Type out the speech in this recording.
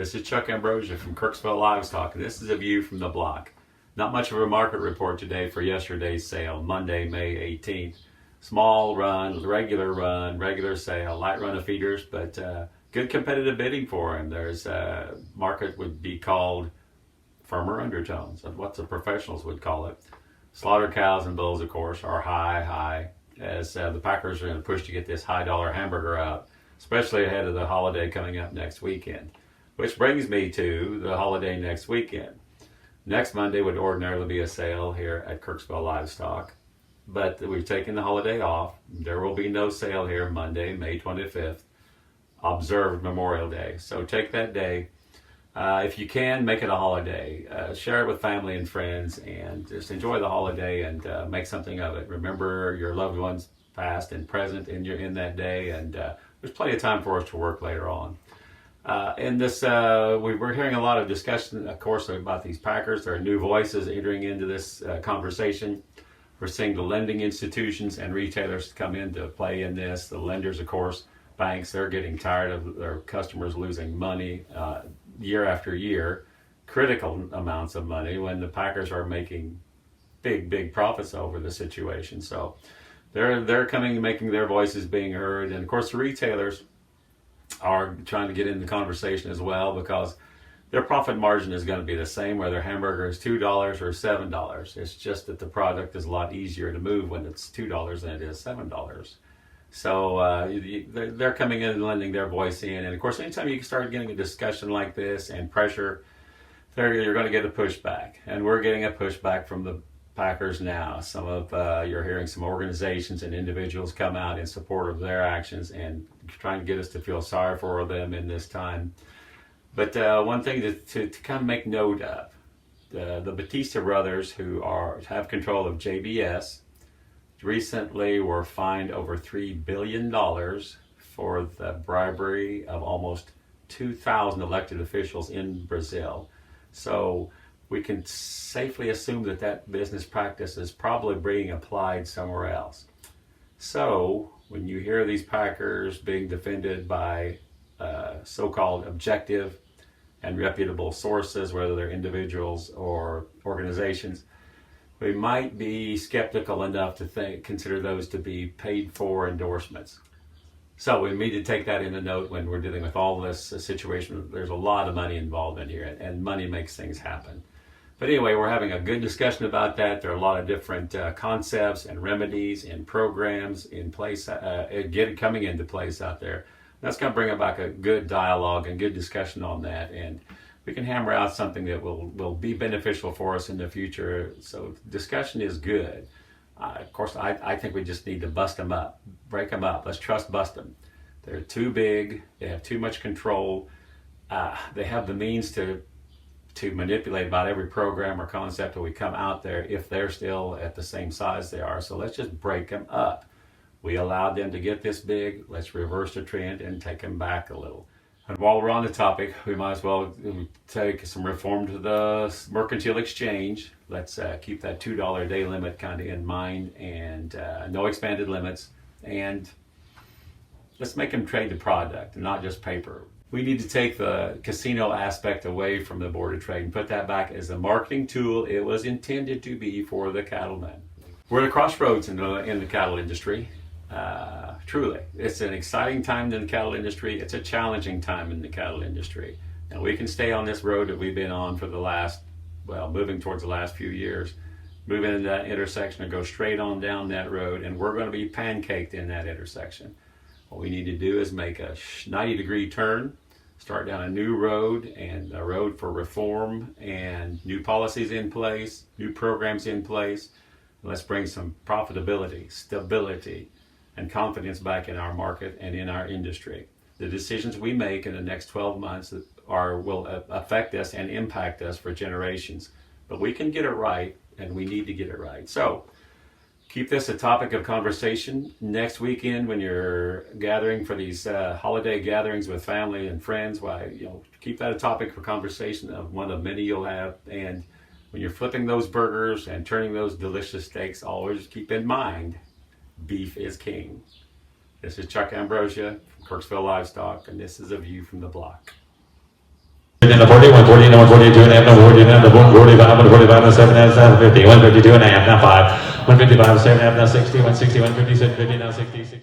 This is Chuck Ambrosia from Kirksville Livestock, and this is a view from the block. Not much of a market report today for yesterday's sale, Monday, May 18th. Small run, regular sale, light run of feeders, but good competitive bidding for them. There's market would be called firmer undertones, of what the professionals would call it. Slaughter cows and bulls, of course, are high, as the packers are going to push to get this high dollar hamburger out, especially ahead of the holiday coming up next weekend. Which brings me to the holiday next weekend. Next Monday would ordinarily be a sale here at Kirksville Livestock, but we've taken the holiday off. There will be no sale here Monday, May 25th, observed Memorial Day. So take that day. If you can, make it a holiday. Share it with family and friends and just enjoy the holiday and make something of it. Remember your loved ones past and present in that day, and there's plenty of time for us to work later on. In this, we're hearing a lot of discussion, of course, about these packers. There are new voices entering into this conversation. We're seeing the lending institutions and retailers come into play in this. The lenders, of course, banks, they're getting tired of their customers losing money year after year, critical amounts of money, when the packers are making big profits over the situation. So they're coming and making their voices being heard. And of course, the retailers are trying to get in the conversation as well, because their profit margin is going to be the same whether hamburger is $2 or $7. It's just that the product is a lot easier to move when it's $2 than it is $7. So they're coming in and lending their voice in. And of course, anytime you start getting a discussion like this and pressure, you're going to get a pushback. And we're getting a pushback from the packers now. Some of you're hearing some organizations and individuals come out in support of their actions and trying to get us to feel sorry for them in this time. But one thing to kind of make note of, the Batista brothers, who have control of JBS, recently were fined over $3 billion for the bribery of almost 2,000 elected officials in Brazil. So we can safely assume that business practice is probably being applied somewhere else. So when you hear these packers being defended by so-called objective and reputable sources, whether they're individuals or organizations, we might be skeptical enough to consider those to be paid for endorsements. So we need to take that into note when we're dealing with all this situation. There's a lot of money involved in here, and money makes things happen. But anyway, we're having a good discussion about that. There are a lot of different concepts and remedies and programs in place, coming into place out there. That's going to bring about a good dialogue and good discussion on that, and we can hammer out something that will be beneficial for us in the future. So discussion is good. Of course, I think we just need to bust them up, break them up. Let's trust bust them. They're too big. They have too much control. They have the means to manipulate about every program or concept that we come out there if they're still at the same size they are. So let's just break them up. We allowed them to get this big. Let's reverse the trend and take them back a little. And while we're on the topic, we might as well take some reform to the mercantile exchange. Let's keep that $2 a day limit kind of in mind, and no expanded limits. And let's make them trade the product and not just paper. We need to take the casino aspect away from the Board of Trade and put that back as a marketing tool it was intended to be for the cattlemen. We're at a crossroads in the cattle industry. Truly, it's an exciting time in the cattle industry. It's a challenging time in the cattle industry. And we can stay on this road that we've been on for moving towards the last few years, move into that intersection and go straight on down that road, and we're going to be pancaked in that intersection. What we need to do is make a 90-degree turn, start down a new road, and a road for reform and new policies in place, new programs in place. Let's bring some profitability, stability, and confidence back in our market and in our industry. The decisions we make in the next 12 months will affect us and impact us for generations. But we can get it right, and we need to get it right. So keep this a topic of conversation next weekend when you're gathering for these holiday gatherings with family and friends. Keep that a topic for conversation, of one of many you'll have. And when you're flipping those burgers and turning those delicious steaks, always keep in mind, beef is king. This is Chuck Ambrosia from Kirksville Livestock, and this is a view from the block. And the 40, 140, now 142 and a half, now 40 and a half, 145, 145, now 7 and a half, 50, 152 and a half, now 5, 155, 7 and a half, now 60, 160, 157, 50, now 60, 60.